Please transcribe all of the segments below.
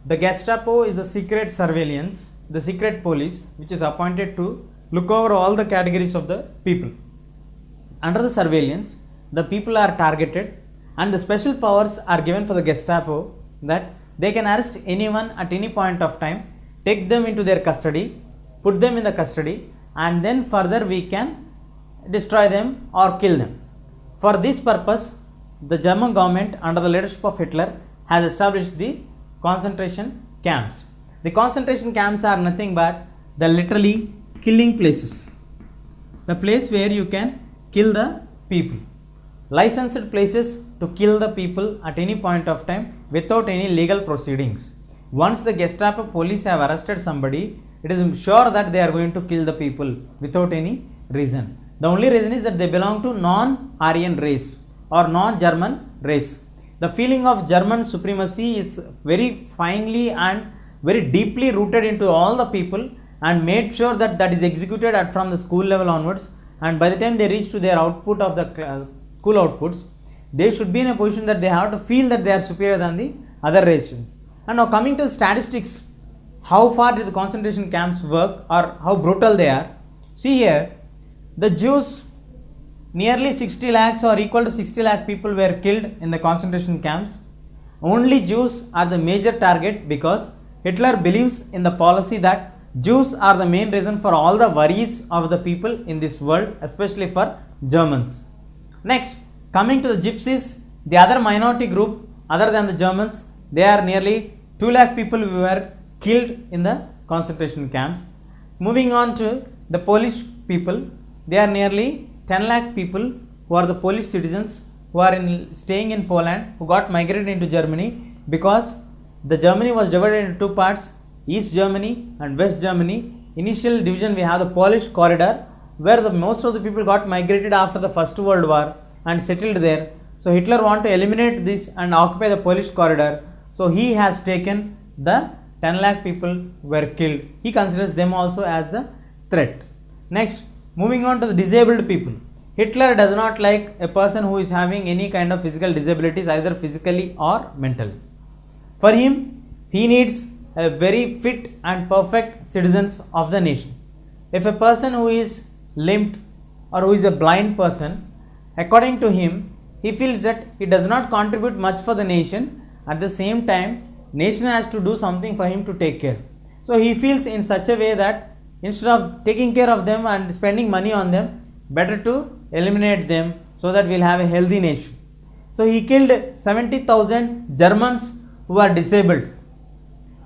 The Gestapo is the secret surveillance, the secret police which is appointed to look over all the categories of the people. Under the surveillance, the people are targeted and the special powers are given for the Gestapo that they can arrest anyone at any point of time, take them into their custody, put them in the custody, and then further we can destroy them or kill them. For this purpose, the German government under the leadership of Hitler has established the concentration camps. The concentration camps are nothing but the literally killing places, the place where you can kill the people, licensed places to kill the people at any point of time without any legal proceedings. Once the Gestapo police have arrested somebody, it is sure that they are going to kill the people without any reason. The only reason is that they belong to non-Aryan race or non-German race. The feeling of German supremacy is very finely and very deeply rooted into all the people and made sure that that is executed at from the school level onwards, and by the time they reach to their output of the school outputs, they should be in a position that they have to feel that they are superior than the other races. And now coming to the statistics, how far did the concentration camps work or how brutal they are? See here, the Jews, nearly 60 lakhs or equal to 60 lakh people were killed in the concentration camps. Only Jews are the major target because Hitler believes in the policy that Jews are the main reason for all the worries of the people in this world, especially for Germans. Next, coming to the Gypsies, the other minority group other than the Germans, they are nearly 2 lakh people who were killed in the concentration camps. Moving on to the Polish people, they are nearly 10 lakh people who are the Polish citizens who are staying in Poland, who got migrated into Germany because the Germany was divided into two parts, East Germany and West Germany. Initial division we have the Polish corridor where most of the people got migrated after the First World War and settled there. So Hitler wanted to eliminate this and occupy the Polish corridor. So he has taken the 10 lakh people were killed. He considers them also as the threat. Next, moving on to the disabled people. Hitler does not like a person who is having any kind of physical disabilities, either physically or mentally. For him, he needs a very fit and perfect citizens of the nation. If a person who is limped or who is a blind person, according to him, he feels that he does not contribute much for the nation. At the same time, nation has to do something for him to take care. So he feels in such a way that instead of taking care of them and spending money on them, better to eliminate them so that we'll have a healthy nation. So he killed 70,000 Germans who are disabled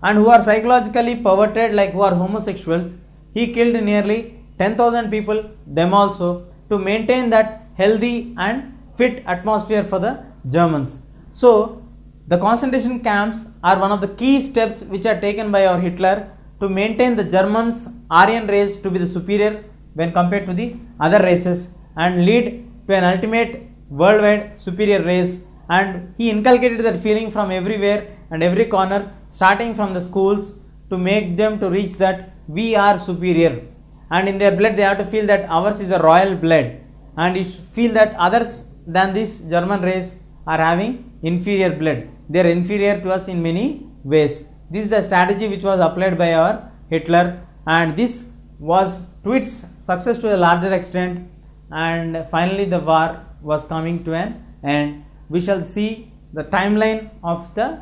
and who are psychologically perverted, like who are homosexuals. He killed nearly 10,000 people, them also, to maintain that healthy and fit atmosphere for the Germans. So the concentration camps are one of the key steps which are taken by our Hitler to maintain the Germans' Aryan race to be the superior when compared to the other races and lead to an ultimate worldwide superior race. And he inculcated that feeling from everywhere and every corner, starting from the schools, to make them to reach that we are superior, and in their blood they have to feel that ours is a royal blood, and you feel that others than this German race are having inferior blood. They are inferior to us in many ways. This is the strategy which was applied by our Hitler, and this was to its success to a larger extent, and finally the war was coming to an end. We shall see the timeline of the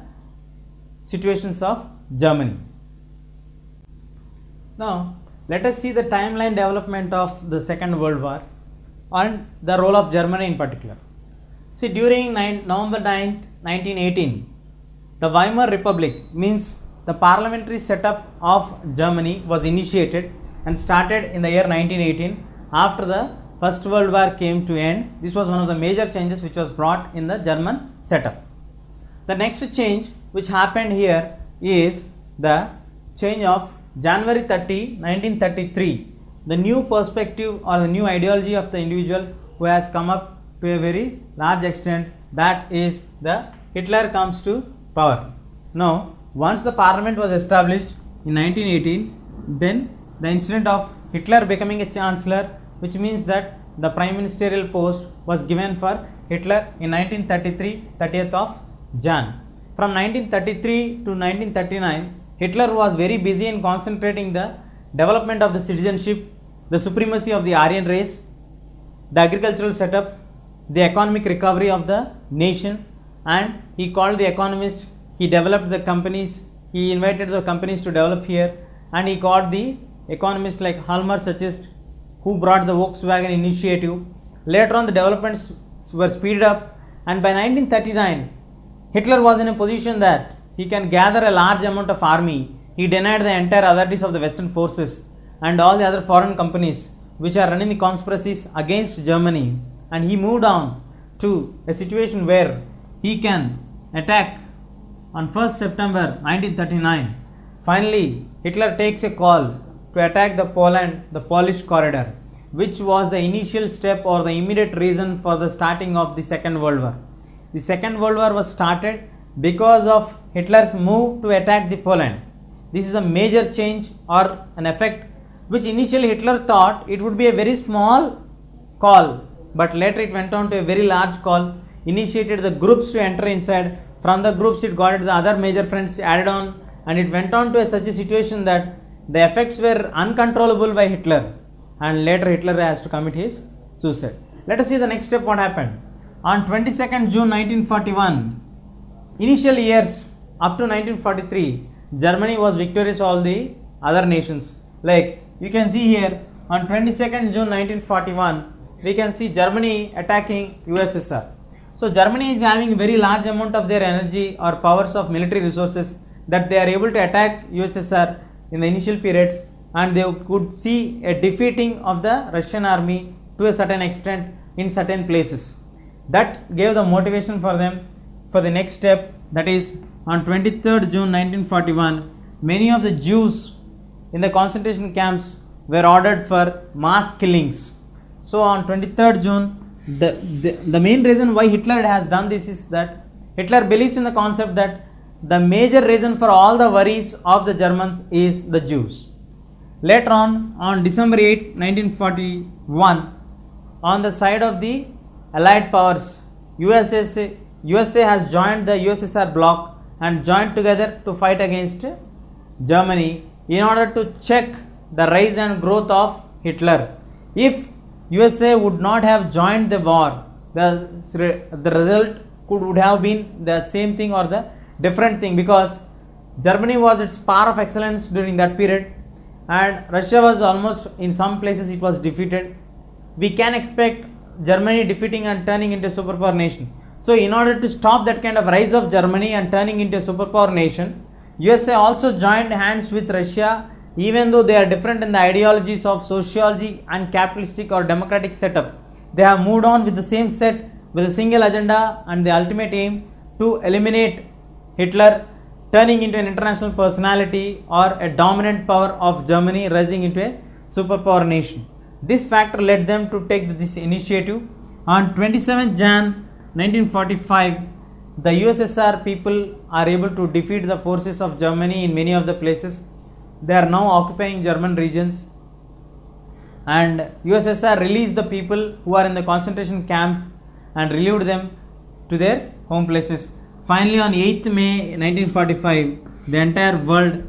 situations of Germany. Now let us see the timeline development of the Second World War and the role of Germany in particular. See, during November 9th, 1918, the Weimar Republic, means the parliamentary setup of Germany, was initiated and started in the year 1918 after the First World War came to end. This was one of the major changes which was brought in the German setup. The next change which happened here is the change of January 30, 1933, the new perspective or the new ideology of the individual who has come up to a very large extent, that is the Hitler comes to power. Now, once the parliament was established in 1918, then the incident of Hitler becoming a chancellor, which means that the prime ministerial post was given for Hitler in 1933, 30th of Jan. from 1933 to 1939, Hitler was very busy in concentrating the development of the citizenship, the supremacy of the Aryan race, the agricultural setup, the economic recovery of the nation, and he called the economists, he developed the companies, he invited the companies to develop here, and he got the economists like Hjalmar Sachs, who brought the Volkswagen initiative. Later on the developments were speeded up, and by 1939 Hitler was in a position that he can gather a large amount of army. He denied the entire authorities of the Western forces and all the other foreign companies which are running the conspiracies against Germany, and he moved on to a situation where he can attack on 1st September 1939. Finally, Hitler takes a call to attack the Polish corridor, which was the initial step or the immediate reason for the starting of the Second World War. The Second World War was started because of Hitler's move to attack the Poland. This is a major change or an effect which initially Hitler thought it would be a very small call, but later it went on to a very large call, initiated the groups to enter inside. From the groups it got the other major fronts added on, and it went on to such a situation that the effects were uncontrollable by Hitler, and later Hitler has to commit his suicide. Let us see the next step what happened. On 22nd June 1941, initial years up to 1943, Germany was victorious all the other nations. Like you can see here on 22nd June 1941, we can see Germany attacking USSR. So Germany is having very large amount of their energy or powers of military resources that they are able to attack USSR in the initial periods, and they could see a defeating of the Russian army to a certain extent in certain places. That gave the motivation for them for the next step, that is on 23rd June 1941, many of the Jews in the concentration camps were ordered for mass killings. So on 23rd June, the main reason why Hitler has done this is that Hitler believes in the concept that the major reason for all the worries of the Germans is the Jews. Later on December 8, 1941, on the side of the Allied powers, USA has joined the USSR bloc and joined together to fight against Germany in order to check the rise and growth of Hitler. If USA would not have joined the war, the result would have been the same thing or the different thing, because Germany was its power of excellence during that period and Russia was almost in some places it was defeated. We can expect Germany defeating and turning into a superpower nation. So in order to stop that kind of rise of Germany and turning into a superpower nation, USA also joined hands with Russia, even though they are different in the ideologies of sociology and capitalistic or democratic setup. They have moved on with the same set, with a single agenda and the ultimate aim to eliminate Hitler, turning into an international personality or a dominant power of Germany, rising into a superpower nation. This factor led them to take this initiative. On 27 Jan 1945, the USSR people are able to defeat the forces of Germany in many of the places. They are now occupying German regions, and USSR released the people who are in the concentration camps and relieved them to their home places. Finally, on 8th May 1945, the entire world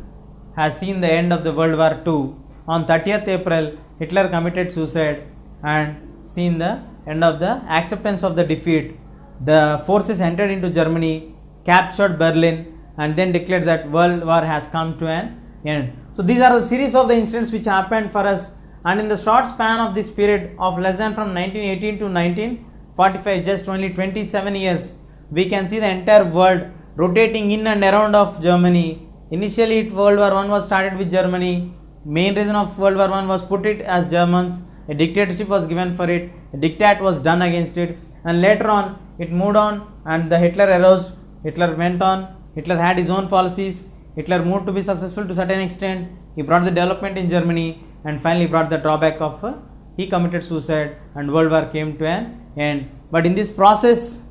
has seen the end of the World War II. On 30th April, Hitler committed suicide and seen the end of the acceptance of the defeat. The forces entered into Germany, captured Berlin, and then declared that World War has come to an end. So these are the series of the incidents which happened for us, and in the short span of this period of less than from 1918 to 1945, just only 27 years, we can see the entire world rotating in and around of Germany. Initially World War I was started with Germany. Main reason of World War I was put it as Germans. A dictatorship was given for it. A diktat was done against it, and later on it moved on and the Hitler arose. Hitler went on. Hitler had his own policies. Hitler moved to be successful to a certain extent. He brought the development in Germany and finally brought the drawback of he committed suicide and World War came to an end. But in this process,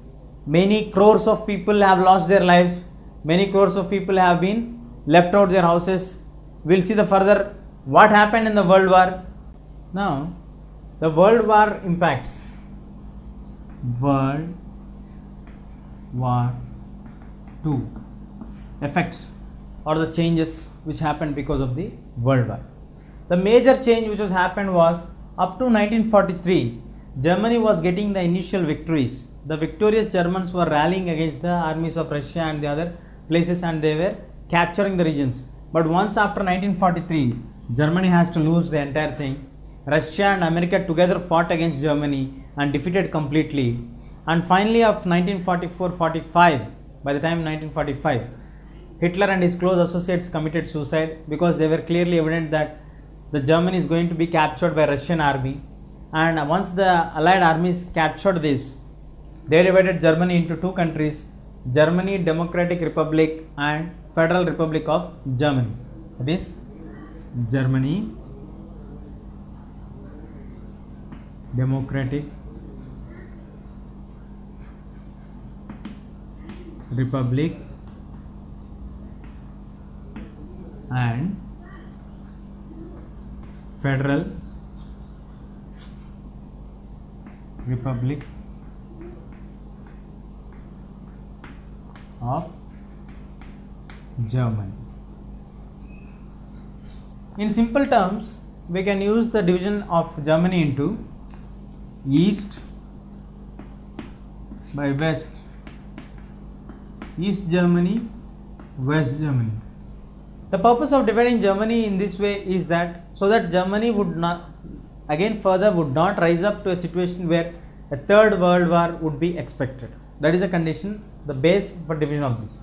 many crores of people have lost their lives. Many crores of people have been left out their houses. We'll see the further what happened in the World War. Now, the World War impacts. World War II. effects or the changes which happened because of the World War. The major change which was happened was up to 1943, Germany was getting the initial victories. The victorious Germans were rallying against the armies of Russia and the other places, and they were capturing the regions. But once after 1943, Germany has to lose the entire thing. Russia and America together fought against Germany and defeated completely. And finally of 1944-45, by the time 1945, Hitler and his close associates committed suicide because they were clearly evident that the Germany is going to be captured by Russian army. And once the Allied armies captured this, they divided Germany into two countries, Germany Democratic Republic and Federal Republic of Germany. That is Germany Democratic Republic and Federal Republic of Germany. In simple terms, we can use the division of Germany into East by West, East Germany, West Germany. The purpose of dividing Germany in this way is that so that Germany would not rise up to a situation where a third world war would be expected. That is the condition, the base for division of this.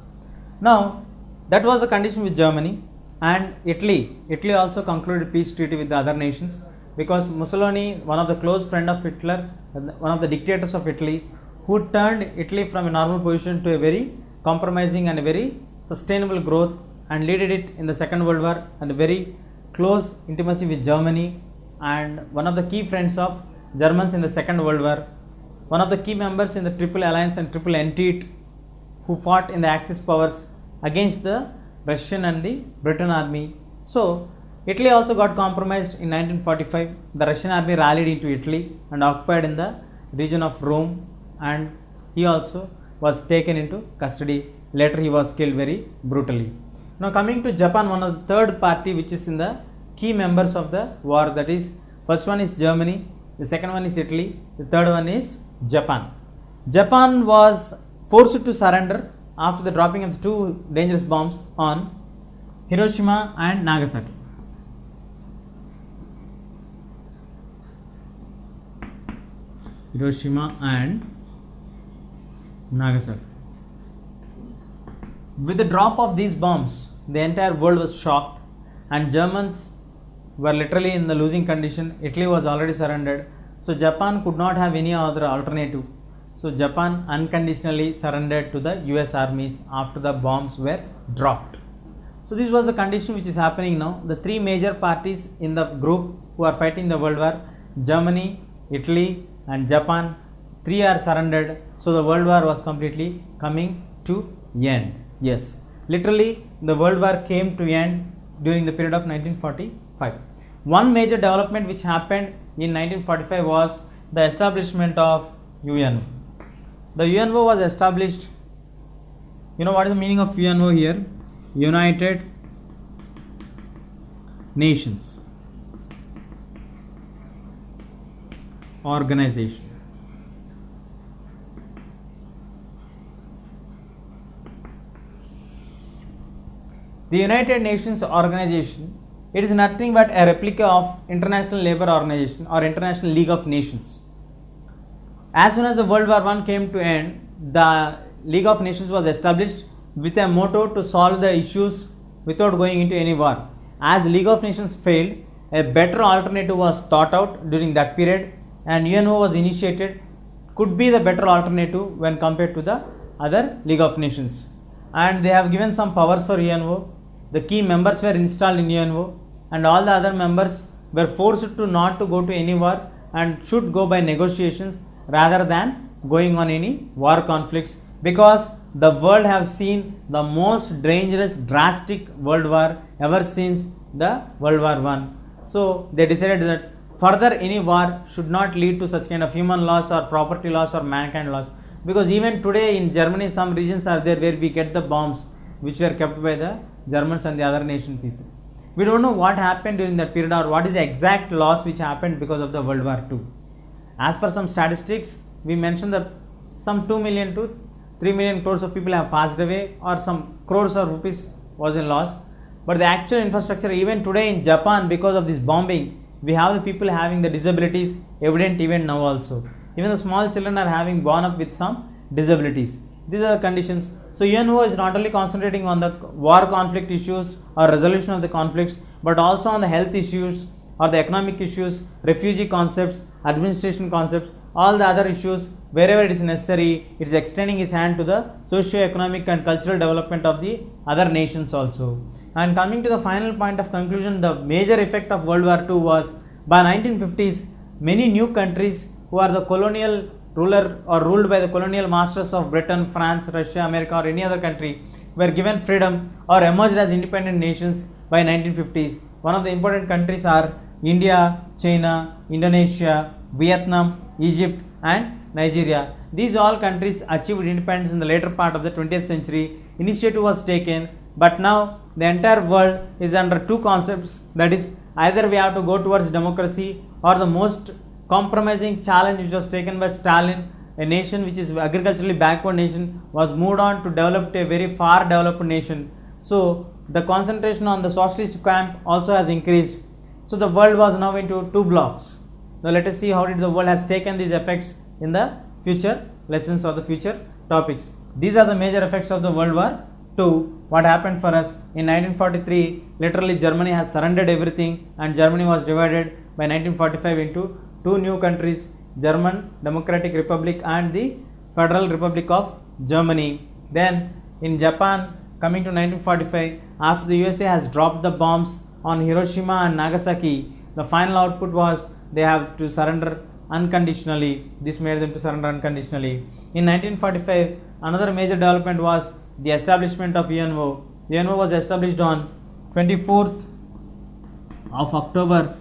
Now, that was the condition with Germany and Italy. Italy also concluded peace treaty with the other nations because Mussolini, one of the close friend of Hitler, one of the dictators of Italy, who turned Italy from a normal position to a very compromising and a very sustainable growth and led it in the Second World War and a very close intimacy with Germany, and one of the key friends of Germans in the Second World War, one of the key members in the Triple Alliance and Triple Entente who fought in the Axis powers against the Russian and the Britain army. So, Italy also got compromised in 1945. The Russian army rallied into Italy and occupied in the region of Rome, and he also was taken into custody. Later he was killed very brutally. Now coming to Japan, one of the third party which is in the key members of the war, that is first one is Germany, the second one is Italy, the third one is Japan. Japan was forced to surrender after the dropping of the two dangerous bombs on Hiroshima and Nagasaki. Hiroshima and Nagasaki. With the drop of these bombs, the entire world was shocked and Germans were literally in the losing condition. Italy was already surrendered. So Japan could not have any other alternative. So Japan unconditionally surrendered to the US armies after the bombs were dropped. So this was the condition which is happening now. The three major parties in the group who are fighting the World War, Germany, Italy and Japan, three are surrendered. So the World War was completely coming to end. Yes, literally the World War came to end during the period of 1945. One major development which happened in 1945 was the establishment of UNO. The UNO was established. You know what is the meaning of UNO here? United Nations Organization. The United Nations Organization, it is nothing but a replica of International Labour Organization or International League of Nations. As soon as the World War I came to end, the League of Nations was established with a motto to solve the issues without going into any war. As the League of Nations failed, a better alternative was thought out during that period and UNO was initiated, could be the better alternative when compared to the other League of Nations. And they have given some powers for UNO. The key members were installed in UNO and all the other members were forced to not to go to any war and should go by negotiations rather than going on any war conflicts, because the world have seen the most dangerous drastic world war ever since the World War I. So they decided that further any war should not lead to such kind of human loss or property loss or mankind loss, because even today in Germany some regions are there where we get the bombs which were kept by the Germans and the other nation people. We don't know what happened during that period or what is the exact loss which happened because of the World War II. As per some statistics, we mentioned that some 2 million to 3 million crores of people have passed away, or some crores of rupees was in loss. But the actual infrastructure, even today in Japan, because of this bombing, we have the people having the disabilities evident even now also. Even the small children are having born up with some disabilities. These are the conditions. So UNO is not only concentrating on the war conflict issues or resolution of the conflicts, but also on the health issues or the economic issues, refugee concepts, administration concepts, all the other issues. Wherever it is necessary, it is extending its hand to the socio-economic and cultural development of the other nations also. And coming to the final point of conclusion, the major effect of World War II was by 1950s, many new countries who are the colonial ruler or ruled by the colonial masters of Britain, France, Russia, America, or any other country were given freedom or emerged as independent nations by 1950s. One of the important countries are India, China, Indonesia, Vietnam, Egypt, and Nigeria. These all countries achieved independence in the later part of the 20th century. Initiative was taken, but now the entire world is under two concepts, that is, either we have to go towards democracy, or the most compromising challenge which was taken by Stalin, a nation which is agriculturally backward nation, was moved on to develop a very far developed nation. So the concentration on the socialist camp also has increased. So the world was now into two blocks. Now let us see how did the world has taken these effects in the future lessons or the future topics. These are the major effects of the World War II. What happened for us in 1943? Literally Germany has surrendered everything, and Germany was divided by 1945 into two new countries, German Democratic Republic and the Federal Republic of Germany. Then in Japan, coming to 1945, after the USA has dropped the bombs on Hiroshima and Nagasaki, the final output was they have to surrender unconditionally. This made them to surrender unconditionally. In 1945, another major development was the establishment of UNO. UNO was established on 24th of October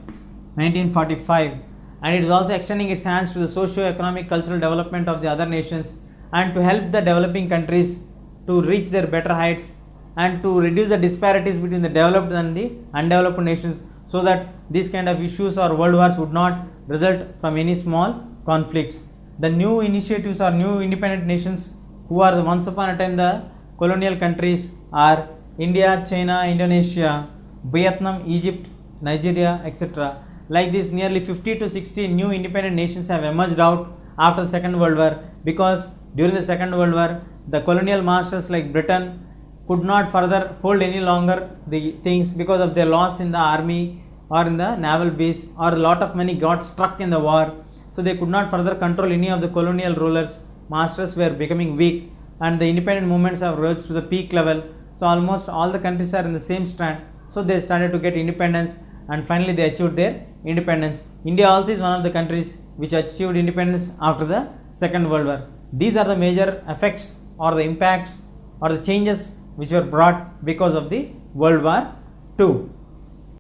1945, and it is also extending its hands to the socio-economic cultural development of the other nations and to help the developing countries to reach their better heights and to reduce the disparities between the developed and the undeveloped nations, so that these kind of issues or world wars would not result from any small conflicts. The new initiatives or new independent nations who are the once upon a time the colonial countries are India, China, Indonesia, Vietnam, Egypt, Nigeria, etc. Like this, nearly 50 to 60 new independent nations have emerged out after the Second World War, because during the Second World War, the colonial masters like Britain could not further hold any longer the things because of their loss in the army or in the naval base, or a lot of money got struck in the war. So they could not further control any of the colonial rulers. Masters were becoming weak, and the independent movements have rose to the peak level. So almost all the countries are in the same strand. So they started to get independence, and finally they achieved their independence. India also is one of the countries which achieved independence after the Second World War. These are the major effects or the impacts or the changes which were brought because of the World War II.